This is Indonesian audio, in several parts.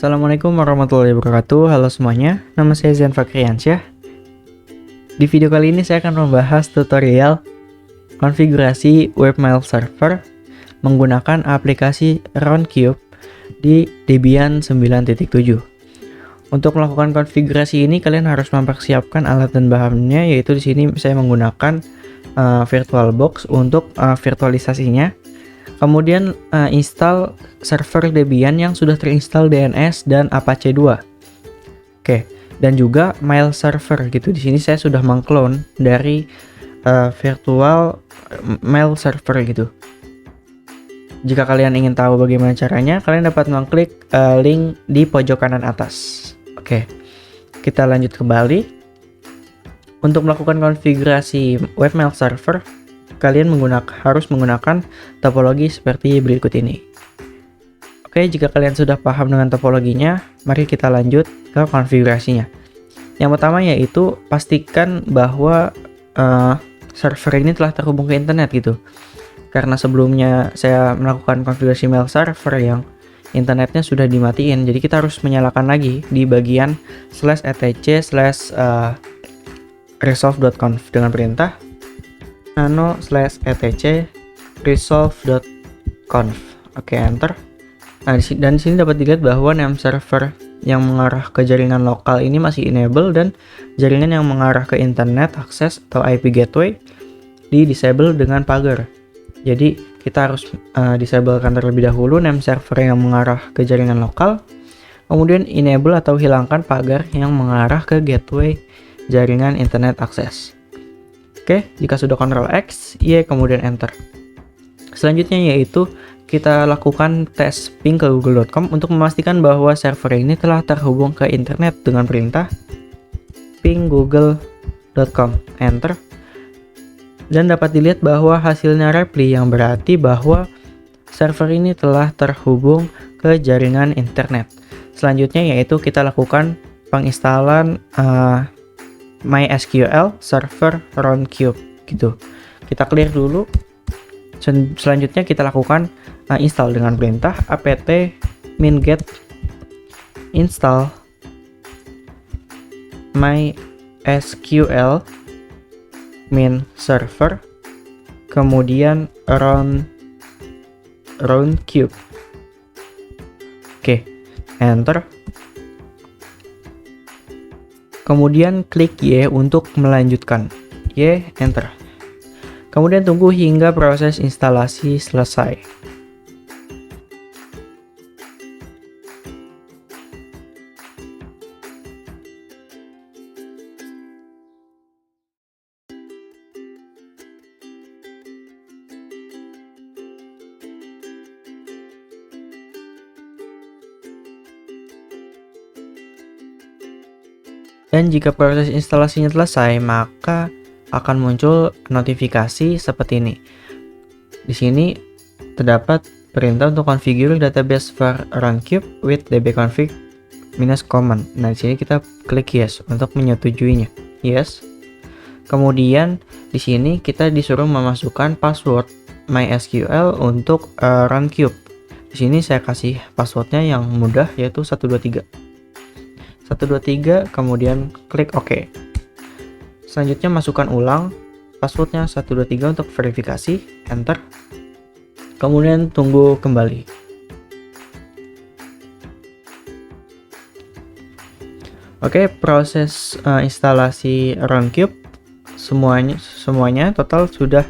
Assalamualaikum warahmatullahi wabarakatuh. Halo semuanya, nama saya Zain Fakriansyah. Di video kali ini saya akan membahas tutorial konfigurasi webmail server menggunakan aplikasi Roundcube di Debian 9.7. Untuk melakukan konfigurasi ini kalian harus mempersiapkan alat dan bahannya, yaitu di sini saya menggunakan VirtualBox untuk virtualisasinya. Kemudian install server Debian yang sudah terinstall DNS dan Apache 2. Oke, dan juga mail server gitu. Di sini saya sudah mengclone dari virtual mail server gitu. Jika kalian ingin tahu bagaimana caranya, kalian dapat mengklik link di pojok kanan atas. Oke, kita lanjut kembali. Untuk melakukan konfigurasi webmail server, kalian harus menggunakan topologi seperti berikut ini. Oke, jika kalian sudah paham dengan topologinya, mari kita lanjut ke konfigurasinya. Yang pertama yaitu pastikan bahwa server ini telah terhubung ke internet gitu. Karena sebelumnya saya melakukan konfigurasi mail server yang internetnya sudah dimatiin, jadi kita harus menyalakan lagi di bagian /etc/resolve.conf dengan perintah nano/etc resolve.conf. Oke, enter. Nah, dan di sini dapat dilihat bahwa name server yang mengarah ke jaringan lokal ini masih enable dan jaringan yang mengarah ke internet akses atau IP gateway di disable dengan pagar. Jadi kita harus disablekan terlebih dahulu name server yang mengarah ke jaringan lokal, kemudian enable atau hilangkan pagar yang mengarah ke gateway jaringan internet akses. Oke, jika sudah Ctrl X, Y, kemudian Enter. Selanjutnya yaitu kita lakukan tes ping ke google.com untuk memastikan bahwa server ini telah terhubung ke internet dengan perintah ping google.com, Enter. Dan dapat dilihat bahwa hasilnya reply, yang berarti bahwa server ini telah terhubung ke jaringan internet. Selanjutnya yaitu kita lakukan penginstalan MySQL server Roundcube gitu. Kita clear dulu. Selanjutnya kita lakukan install dengan perintah apt min-get install MySQL min server kemudian Roundcube. Oke, enter. Kemudian klik Y untuk melanjutkan. Y, enter. Kemudian tunggu hingga proses instalasi selesai. Dan jika proses instalasinya selesai, maka akan muncul notifikasi seperti ini. Di sini terdapat perintah untuk configure database for Roundcube with dbconfig -command. Nah, di sini kita klik yes untuk menyetujuinya. Yes. Kemudian di sini kita disuruh memasukkan password MySQL untuk Roundcube. Di sini saya kasih passwordnya yang mudah, yaitu 123. 123, kemudian klik OK. Selanjutnya masukkan ulang passwordnya 123 untuk verifikasi, enter. Kemudian tunggu kembali. Oke, proses instalasi Roundcube semuanya total sudah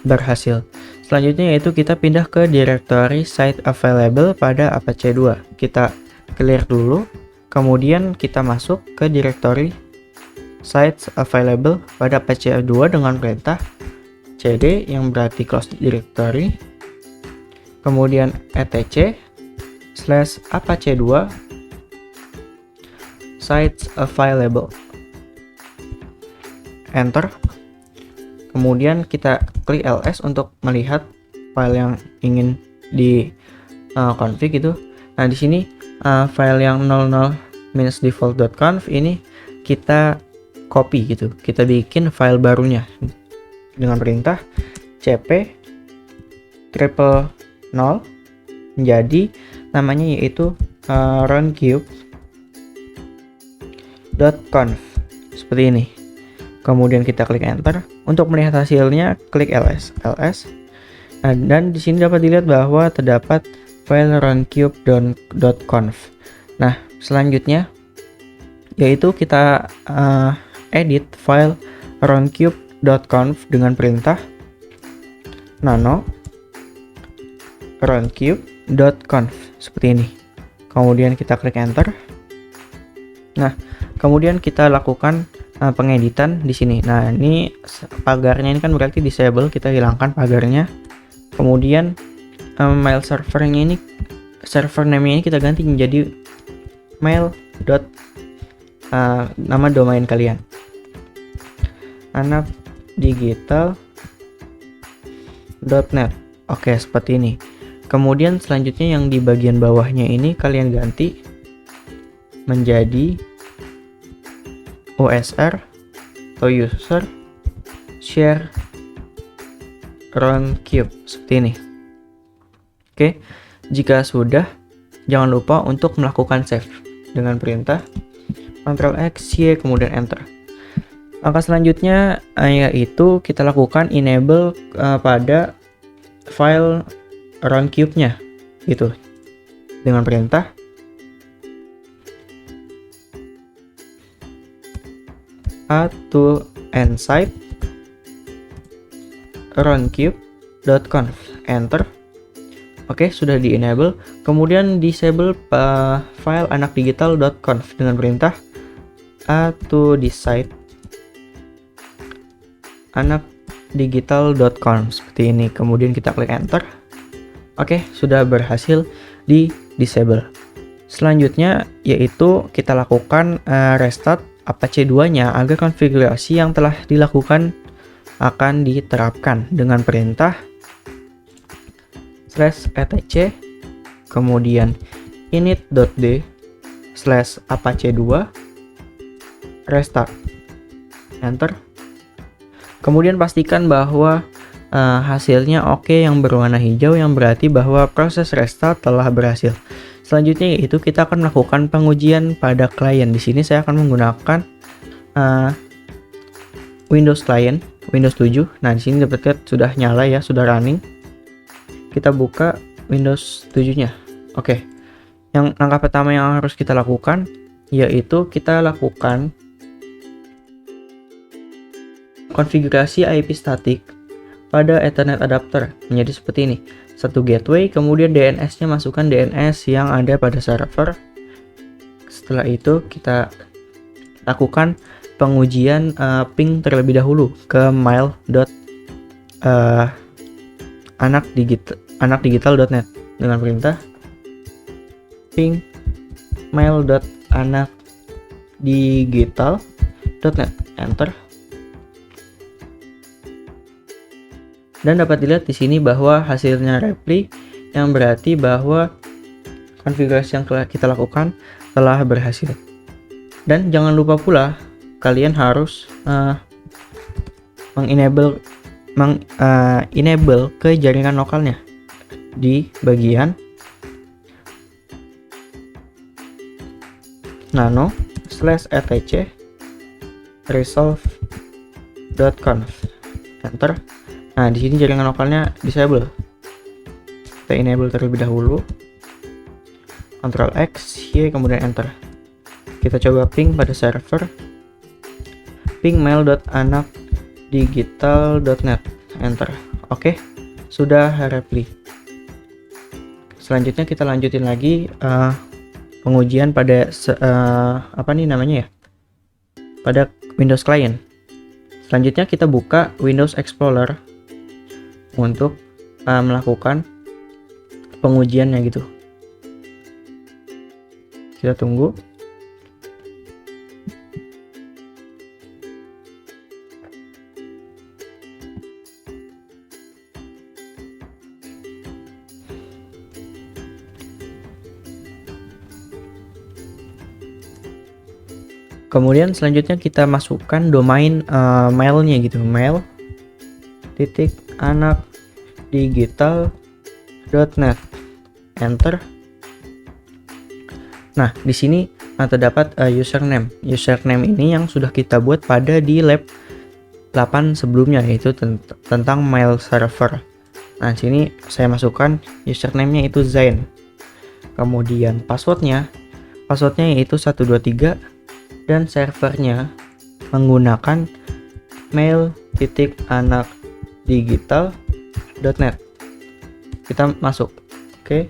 berhasil. Selanjutnya yaitu kita pindah ke directory site available pada Apache 2. Kita clear dulu. Kemudian kita masuk ke directory sites available pada Apache 2 dengan perintah cd yang berarti close directory, kemudian etc/apache 2 sites available, enter. Kemudian kita klik ls untuk melihat file yang ingin di config itu. Nah, di sini file yang 00-default.conf ini kita copy gitu. Kita bikin file barunya dengan perintah cp 000 menjadi namanya yaitu runcube.conf seperti ini. Kemudian kita klik enter. Untuk melihat hasilnya klik ls. Nah, dan di sini dapat dilihat bahwa terdapat file runcube.conf. Nah, selanjutnya yaitu kita edit file runcube.conf dengan perintah nano runcube.conf seperti ini. Kemudian kita klik enter. Nah, kemudian kita lakukan pengeditan di sini. Nah, ini pagarnya ini kan berarti disable, kita hilangkan pagarnya. Kemudian mail servernya ini, server name-nya ini kita ganti menjadi mail. Nama domain kalian anakdigital.net. Oke, seperti ini. Kemudian selanjutnya yang di bagian bawahnya ini kalian ganti menjadi USR atau user share runcube seperti ini. Oke, jika sudah, jangan lupa untuk melakukan save dengan perintah Ctrl X, Y, kemudian enter. Langkah selanjutnya yaitu kita lakukan enable pada file runcube-nya gitu dengan perintah add to nsite runcube.conf, enter. Oke, sudah di enable. Kemudian disable file anakdigital.conf dengan perintah add to this site anakdigital.conf seperti ini. Kemudian kita klik enter. Oke, sudah berhasil di disable. Selanjutnya yaitu kita lakukan restart Apache 2-nya agar konfigurasi yang telah dilakukan akan diterapkan dengan perintah /etc kemudian init.d/apache2 restart, enter. Kemudian pastikan bahwa hasilnya oke yang berwarna hijau, yang berarti bahwa proses restart telah berhasil. Selanjutnya yaitu kita akan melakukan pengujian pada klien. Di sini saya akan menggunakan Windows Client Windows 7. Nah, di sini dapat lihat sudah nyala ya, sudah running. Kita buka Windows 7-nya. Oke. Yang langkah pertama yang harus kita lakukan yaitu kita lakukan konfigurasi IP statik pada Ethernet adapter menjadi seperti ini. Satu gateway, kemudian DNS-nya masukkan DNS yang ada pada server. Setelah itu kita lakukan pengujian ping terlebih dahulu ke mail.anakdigital.net dengan perintah ping mail.anakdigital.net, enter. Dan dapat dilihat di sini bahwa hasilnya repli, yang berarti bahwa konfigurasi yang telah kita lakukan telah berhasil. Dan jangan lupa pula kalian harus enable ke jaringan lokalnya di bagian nano/etc resolve.conf, enter. Nah, di sini jaringan lokalnya disable. Kita enable terlebih dahulu. Ctrl X, Y, kemudian enter. Kita coba ping pada server. Ping mail.anakdigital.net, enter. Oke, sudah repli. Selanjutnya kita lanjutin lagi pengujian pada pada Windows Client. Selanjutnya kita buka Windows Explorer untuk melakukan pengujiannya gitu. Kita tunggu. Kemudian selanjutnya kita masukkan domain mailnya gitu, mail.anakdigital.net, enter. Nah, di sini terdapat username. Username ini yang sudah kita buat pada di lab 8 sebelumnya, yaitu tentang mail server. Nah, di sini saya masukkan username-nya itu Zain. Kemudian passwordnya yaitu 123 dan servernya menggunakan mail.anakdigital.net. Kita masuk. Oke.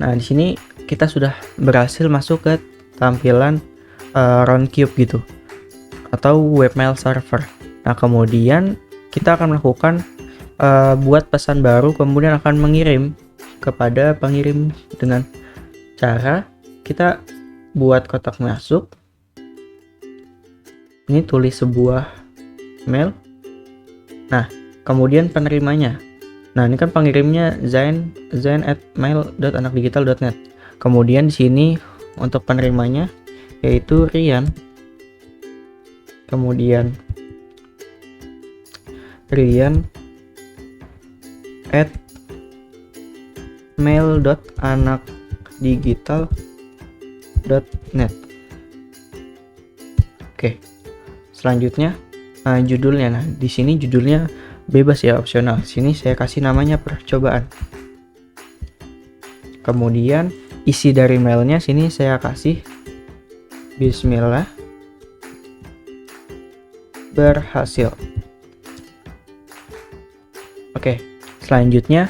Nah, di sini kita sudah berhasil masuk ke tampilan Roundcube gitu, atau webmail server. Nah, kemudian kita akan melakukan buat pesan baru, kemudian akan mengirim kepada pengirim dengan cara kita buat kotak masuk. Ini tulis sebuah mail. Nah, kemudian penerimanya. Nah, ini kan pengirimnya zain@mail.anakdigital.net. Kemudian di sini untuk penerimanya yaitu Rian. Kemudian Rian@mail.anakdigital.net. Oke. Selanjutnya judulnya. Nah, di sini judulnya bebas ya, opsional. Sini saya kasih namanya percobaan. Kemudian isi dari mailnya sini saya kasih Bismillah berhasil. Oke, selanjutnya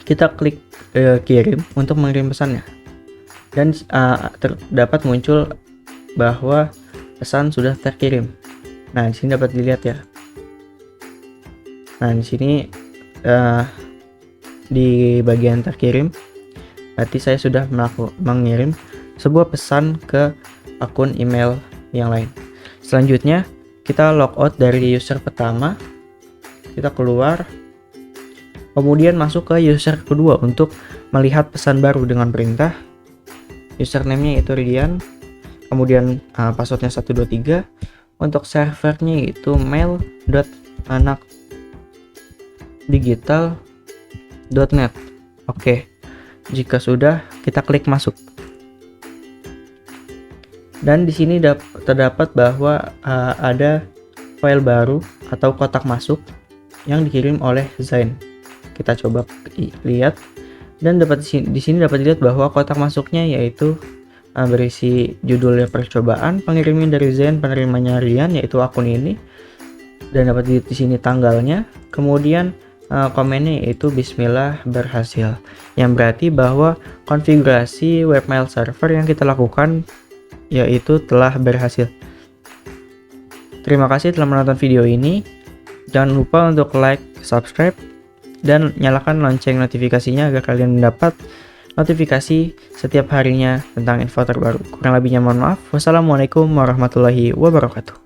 kita klik kirim untuk mengirim pesannya, dan terdapat muncul bahwa pesan sudah terkirim. Nah, di sini dapat dilihat ya. Nah, di sini di bagian terkirim berarti saya sudah mengirim sebuah pesan ke akun email yang lain. Selanjutnya kita logout dari user pertama, kita keluar, kemudian masuk ke user kedua untuk melihat pesan baru dengan perintah. Username-nya itu Rian, kemudian passwordnya 123, untuk servernya itu mail.anakdigital.net. Oke, jika sudah kita klik masuk. Dan di sini terdapat bahwa ada file baru atau kotak masuk yang dikirim oleh Zain. Kita coba lihat, dan di sini dapat dilihat bahwa kotak masuknya yaitu berisi judulnya percobaan, pengirimnya dari Zain, penerimanya Rian yaitu akun ini, dan dapat dilihat di sini tanggalnya. Kemudian komennya yaitu Bismillah berhasil, yang berarti bahwa konfigurasi webmail server yang kita lakukan yaitu telah berhasil. Terima kasih telah menonton video ini. Jangan lupa untuk like, subscribe, dan nyalakan lonceng notifikasinya agar kalian mendapat notifikasi setiap harinya tentang info terbaru. Kurang lebihnya mohon maaf. Wassalamualaikum warahmatullahi wabarakatuh.